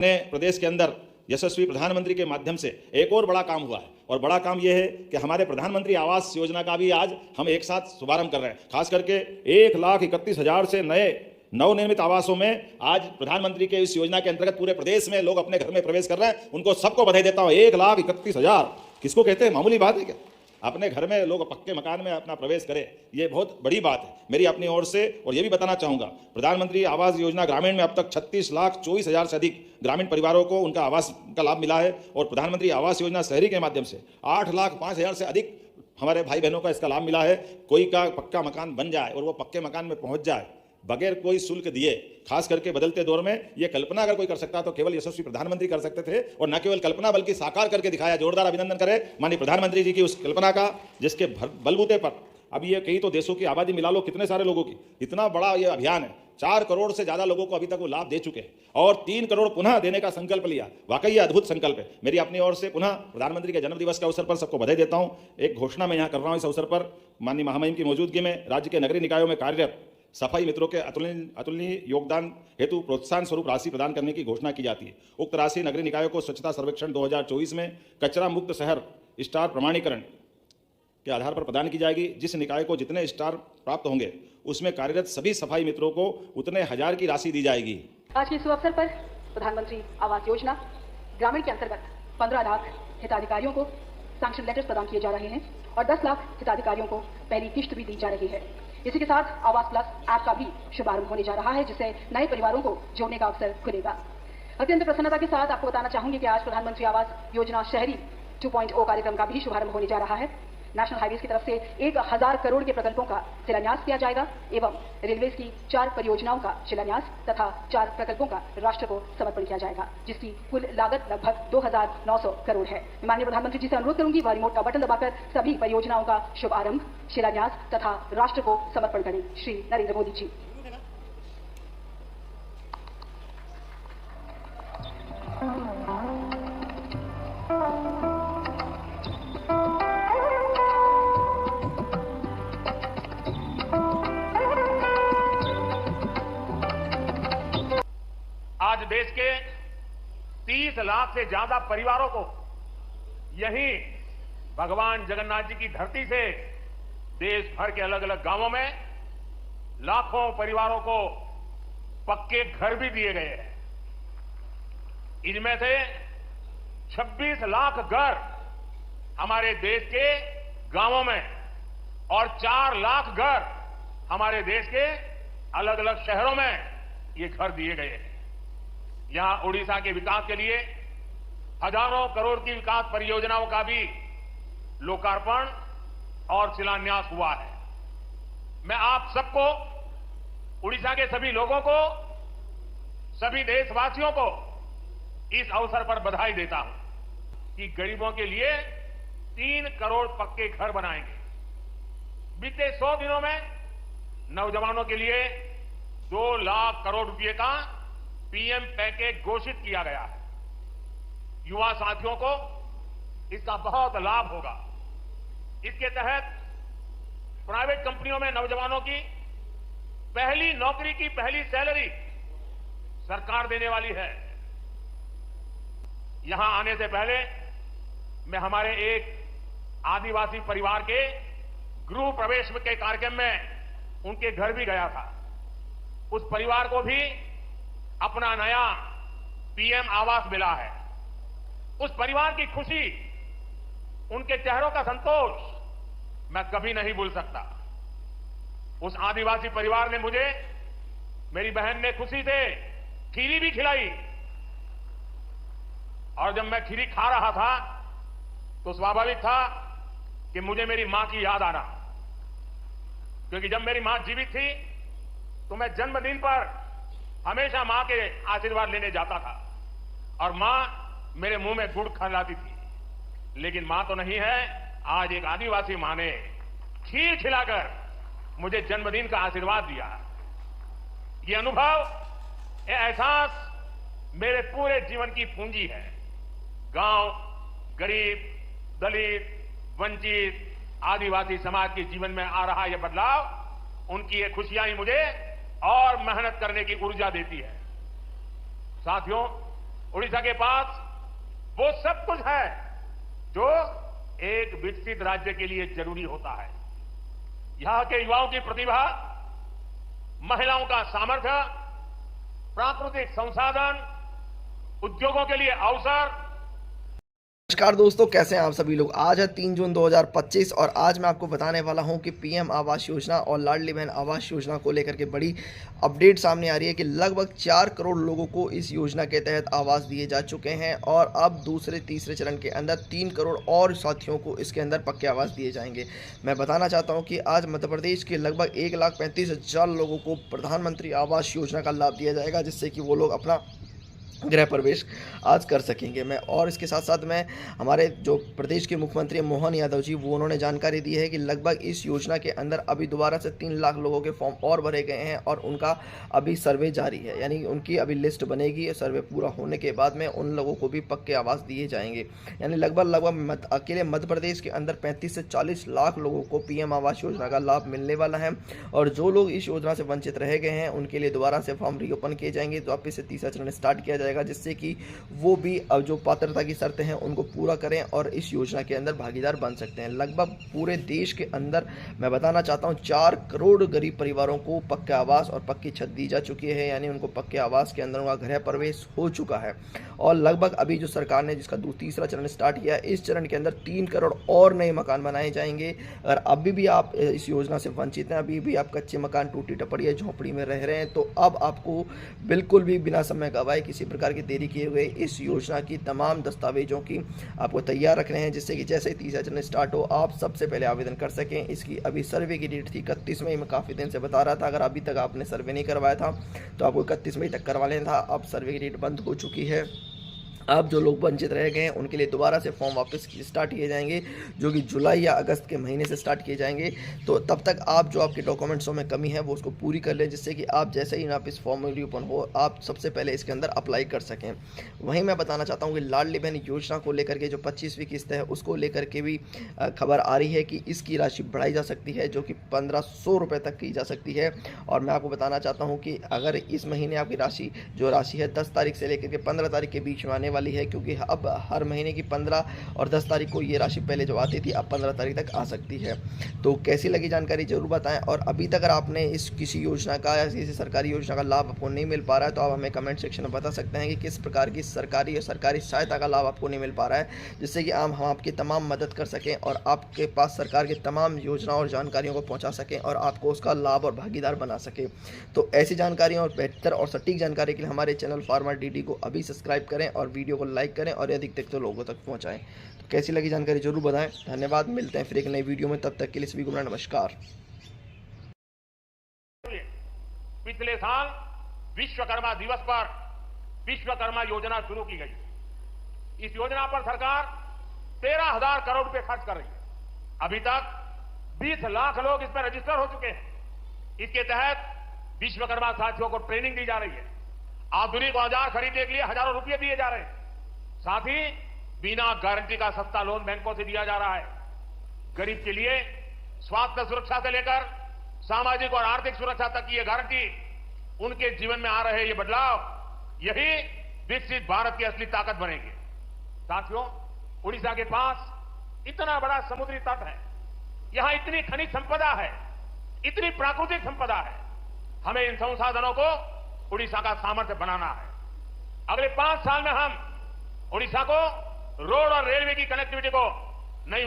ने प्रदेश के अंदर यशस्वी प्रधानमंत्री के माध्यम से एक और बड़ा काम हुआ है और बड़ा काम यह है कि हमारे प्रधानमंत्री आवास योजना का भी आज हम एक साथ शुभारंभ कर रहे हैं। खास करके 1,31,000 से नए नवनिर्मित आवासों में आज प्रधानमंत्री के इस योजना के अंतर्गत पूरे प्रदेश में लोग अपने घर में प्रवेश कर रहे हैं। उनको सबको बधाई देता हूं। 1,31,000 किसको कहते हैं? मामूली बात है क्या? अपने घर में लोग पक्के मकान में अपना प्रवेश करें, ये बहुत बड़ी बात है मेरी अपनी ओर से। और ये भी बताना चाहूँगा, प्रधानमंत्री आवास योजना ग्रामीण में अब तक 36,24,000 से अधिक ग्रामीण परिवारों को उनका आवास का लाभ मिला है और प्रधानमंत्री आवास योजना शहरी के माध्यम से 8,05,000 से अधिक हमारे भाई बहनों का इसका लाभ मिला है। कोई का पक्का मकान बन जाए और वो पक्के मकान में पहुँच जाए बगैर कोई शुल्क दिए, खास करके बदलते दौर में ये कल्पना अगर कोई कर सकता तो केवल यशस्वी प्रधानमंत्री कर सकते थे और न केवल कल्पना बल्कि साकार करके दिखाया। जोरदार अभिनंदन करें माननीय प्रधानमंत्री जी की उस कल्पना का, जिसके बलबूते पर अब ये कई तो देशों की आबादी मिला लो, कितने सारे लोगों की, इतना बड़ा ये अभियान है। 4 करोड़ से ज्यादा लोगों को अभी तक वो लाभ दे चुके हैं और 3 करोड़ पुनः देने का संकल्प लिया। वाकई ये अद्भुत संकल्प है। मेरी अपनी ओर से पुनः प्रधानमंत्री के जन्मदिवस के अवसर पर सबको बधाई देता हूं। एक घोषणा मैं यहाँ कर रहा हूँ इस अवसर पर, माननीय महामहिम की मौजूदगी में राज्य के नगरीय निकायों में कार्यरत सफाई मित्रों के अतुलनीय योगदान हेतु प्रोत्साहन स्वरूप राशि प्रदान करने की घोषणा की जाती है। उक्त राशि नगरीय निकायों को स्वच्छता सर्वेक्षण 2024 में कचरा मुक्त शहर स्टार प्रमाणीकरण के आधार पर प्रदान की जाएगी। जिस निकाय को जितने स्टार प्राप्त होंगे उसमें कार्यरत सभी सफाई मित्रों को उतने 1000 की राशि दी जाएगी। आज के शुभ अवसर पर प्रधानमंत्री आवास योजना ग्रामीण के अंतर्गत 15 लाख हिताधिकारियों को सैंक्शन लेटर्स प्रदान किए जा रहे हैं और 10 लाख हिताधिकारियों को पहली किश्त भी दी जा रही है। इसी के साथ आवास प्लस ऐप का भी शुभारंभ होने जा रहा है, जिससे नए परिवारों को जोड़ने का अवसर खुलेगा। अत्यंत प्रसन्नता के साथ आपको बताना चाहूंगी कि आज प्रधानमंत्री आवास योजना शहरी 2.0 कार्यक्रम का भी शुभारंभ होने जा रहा है। नेशनल हाईवेज की तरफ से 1,000 करोड़ के प्रकल्पों का शिलान्यास किया जाएगा एवं रेलवेज की 4 परियोजनाओं का शिलान्यास तथा 4 प्रकल्पों का राष्ट्र को समर्पण किया जाएगा, जिसकी कुल लागत लगभग 2,900 करोड़ है। माननीय प्रधानमंत्री जी से अनुरोध करूंगी वह रिमोट का बटन दबाकर सभी परियोजनाओं का शुभारंभ, शिलान्यास तथा राष्ट्र को समर्पण करें। श्री नरेंद्र मोदी जी। आज देश के 30 लाख से ज्यादा परिवारों को यहीं भगवान जगन्नाथ जी की धरती से देश भर के अलग अलग गांवों में लाखों परिवारों को पक्के घर भी दिए गए हैं। इनमें से 26 लाख घर हमारे देश के गांवों में और 4 लाख घर हमारे देश के अलग अलग शहरों में ये घर दिए गए हैं। यहां उड़ीसा के विकास के लिए हजारों करोड़ की विकास परियोजनाओं का भी लोकार्पण और शिलान्यास हुआ है। मैं आप सबको, उड़ीसा के सभी लोगों को, सभी देशवासियों को इस अवसर पर बधाई देता हूं कि गरीबों के लिए 3 करोड़ पक्के घर बनाएंगे। बीते 100 दिनों में नौजवानों के लिए 2 लाख करोड़ रुपए का पीएम पैकेज घोषित किया गया है। युवा साथियों को इसका बहुत लाभ होगा। इसके तहत प्राइवेट कंपनियों में नौजवानों की पहली नौकरी की पहली सैलरी सरकार देने वाली है। यहां आने से पहले मैं हमारे एक आदिवासी परिवार के गृह प्रवेश के कार्यक्रम में उनके घर भी गया था। उस परिवार को भी अपना नया पीएम आवास मिला है। उस परिवार की खुशी, उनके चेहरों का संतोष मैं कभी नहीं भूल सकता। उस आदिवासी परिवार ने मुझे, मेरी बहन ने खुशी से खीरी भी खिलाई और जब मैं खीरी खा रहा था तो स्वाभाविक था कि मुझे मेरी मां की याद आना, क्योंकि जब मेरी मां जीवित थी तो मैं जन्मदिन पर हमेशा मां के आशीर्वाद लेने जाता था और मां मेरे मुंह में गुड़ खिलाती थी। लेकिन मां तो नहीं है, आज एक आदिवासी मां ने खीर खिलाकर मुझे जन्मदिन का आशीर्वाद दिया। ये अनुभव, ये एहसास मेरे पूरे जीवन की पूंजी है। गांव, गरीब, दलित, वंचित, आदिवासी समाज के जीवन में आ रहा यह बदलाव, उनकी ये खुशियां ही मुझे और मेहनत करने की ऊर्जा देती है। साथियों, उड़ीसा के पास वो सब कुछ है जो एक विकसित राज्य के लिए जरूरी होता है। यहां के युवाओं की प्रतिभा, महिलाओं का सामर्थ्य, प्राकृतिक संसाधन, उद्योगों के लिए अवसर। नमस्कार दोस्तों, कैसे हैं आप सभी लोग। आज है 3 जून 2025 और आज मैं आपको बताने वाला हूं कि पीएम आवास योजना और लाडली बहन आवास योजना को लेकर के बड़ी अपडेट सामने आ रही है कि लगभग 4 करोड़ लोगों को इस योजना के तहत आवास दिए जा चुके हैं और अब दूसरे तीसरे चरण के अंदर 3 करोड़ और साथियों को इसके अंदर पक्के आवास दिए जाएंगे। मैं बताना चाहता हूं कि आज मध्य प्रदेश के लगभग 1,35,000 लोगों को प्रधानमंत्री आवास योजना का लाभ दिया जाएगा, जिससे कि वो लोग अपना गृह प्रवेश आज कर सकेंगे। मैं और इसके साथ साथ मैं हमारे जो प्रदेश के मुख्यमंत्री मोहन यादव जी, वो उन्होंने जानकारी दी है कि लगभग इस योजना के अंदर अभी दोबारा से 3 लाख लोगों के फॉर्म और भरे गए हैं और उनका अभी सर्वे जारी है, यानी उनकी अभी लिस्ट बनेगी। सर्वे पूरा होने के बाद में उन लोगों को भी पक्के आवास दिए जाएंगे। यानी लगभग अकेले मध्य प्रदेश के अंदर 35 से 40 लाख लोगों को पीएम आवास योजना का लाभ मिलने वाला है और जो लोग इस योजना से वंचित रह गए हैं उनके लिए दोबारा से फॉर्म रीओपन किए जाएंगे। तो वापस से तीसरा चरण स्टार्ट किया जाएगा, जिससे कि वो भी अब जो पात्रता की शर्तें हैं उनको पूरा करें और इस योजना के अंदर भागीदार बन सकते हैं। लगभग पूरे देश के अंदर मैं बताना चाहता हूं 4 करोड़ गरीब परिवारों को पक्के आवास और पक्की छत दी जा चुकी है, यानी उनको पक्के आवास के अंदर उनका गृह प्रवेश हो चुका है। और लगभग अभी जो सरकार ने जिसका तीसरा चरण स्टार्ट किया है, इस चरण के अंदर 3 करोड़ और नए मकान बनाए जाएंगे। अगर अभी भी आप इस योजना से वंचित हैं, अभी भी आप कच्चे मकान, टूटी टपड़ी या झोंपड़ी में रह रहे हैं, तो अब आपको बिल्कुल भी बिना समय गवाए किसी प्रकार की देरी किए हुए इस योजना की तमाम दस्तावेजों की आपको तैयार रखने हैं, जिससे कि जैसे ही तीसरा चरण स्टार्ट हो आप सबसे पहले आवेदन कर सकें। इसकी अभी सर्वे की डेट थी 31 मई, में काफ़ी दिन से बता रहा था। अगर अभी तक आपने सर्वे नहीं करवाया था तो आपको 31 मई तक करवा लेना था। अब सर्वे की डेट बंद हो चुकी है। अब जो लोग वंचित रह गए हैं उनके लिए दोबारा से फॉर्म वापस स्टार्ट किए जाएंगे, जो कि जुलाई या अगस्त के महीने से स्टार्ट किए जाएंगे। तो तब तक आप जो आपके डॉक्यूमेंट्सों में कमी है वो उसको पूरी कर लें, जिससे कि आप जैसे ही आप इस फॉर्म में रीओपन हो आप सबसे पहले इसके अंदर अप्लाई कर सकें। वहीं मैं बताना चाहता हूँ कि लाडली बहन योजना को लेकर के जो 25वीं किस्त है उसको लेकर के भी खबर आ रही है कि इसकी राशि बढ़ाई जा सकती है, जो कि 1500 रुपये तक की जा सकती है। और मैं आपको बताना चाहता हूँ कि अगर इस महीने आपकी राशि है 10 तारीख से लेकर के 15 तारीख के बीच में आने वाली है, क्योंकि अब हर महीने की 15 और 10 तारीख को ये राशि पहले जो आती थी अब 15 तारीख तक आ सकती है। तो कैसी लगी जानकारी जरूर बताएं। और अभी तक अगर आपने इस किसी योजना का या किसी सरकारी योजना का लाभ आपको नहीं मिल पा रहा है तो आप हमें कमेंट सेक्शन में बता सकते हैं कि किस प्रकार की सरकारी और सरकारी सहायता का लाभ आपको नहीं मिल पा रहा है, जिससे कि हम आपकी तमाम मदद कर सकें और आपके पास सरकार की तमाम योजनाओं और जानकारियों को पहुँचा सकें और आपको उसका लाभ और भागीदार बना सके। तो ऐसी जानकारियों और बेहतर और सटीक जानकारी के लिए हमारे चैनल फार्मर डीडी को अभी सब्सक्राइब करें और वीडियो को लाइक करें और अधिक तक तो लोगों तक पहुंचाएं। तो कैसी लगी जानकारी जरूर बताएं। धन्यवाद, मिलते हैं फिर एक नई वीडियो में, तब तक के लिए सभी को मेरा नमस्कार। पिछले साल विश्वकर्मा दिवस पर विश्वकर्मा योजना शुरू की गई। इस योजना पर सरकार 13,000 करोड़ रुपए खर्च कर रही है। अभी तक 20 लाख लोग इसमें रजिस्टर हो चुके हैं। इसके तहत विश्वकर्मा साथियों को ट्रेनिंग दी जा रही है। आधुनिक औजार खरीदने के लिए हजारों रुपए दिए जा रहे हैं। साथ ही बिना गारंटी का सस्ता लोन बैंकों से दिया जा रहा है। गरीब के लिए स्वास्थ्य सुरक्षा से लेकर सामाजिक और आर्थिक सुरक्षा तक की ये गारंटी, उनके जीवन में आ रहे ये बदलाव, यही विकसित भारत की असली ताकत बनेगी। साथियों, उड़ीसा के पास इतना बड़ा समुद्री तट है, यहां इतनी खनिज संपदा है, इतनी प्राकृतिक संपदा है। हमें इन संसाधनों को उड़ीसा का सामर्थ्य बनाना है। अगले 5 साल में हम उड़ीसा को रोड और रेलवे की कनेक्टिविटी को नई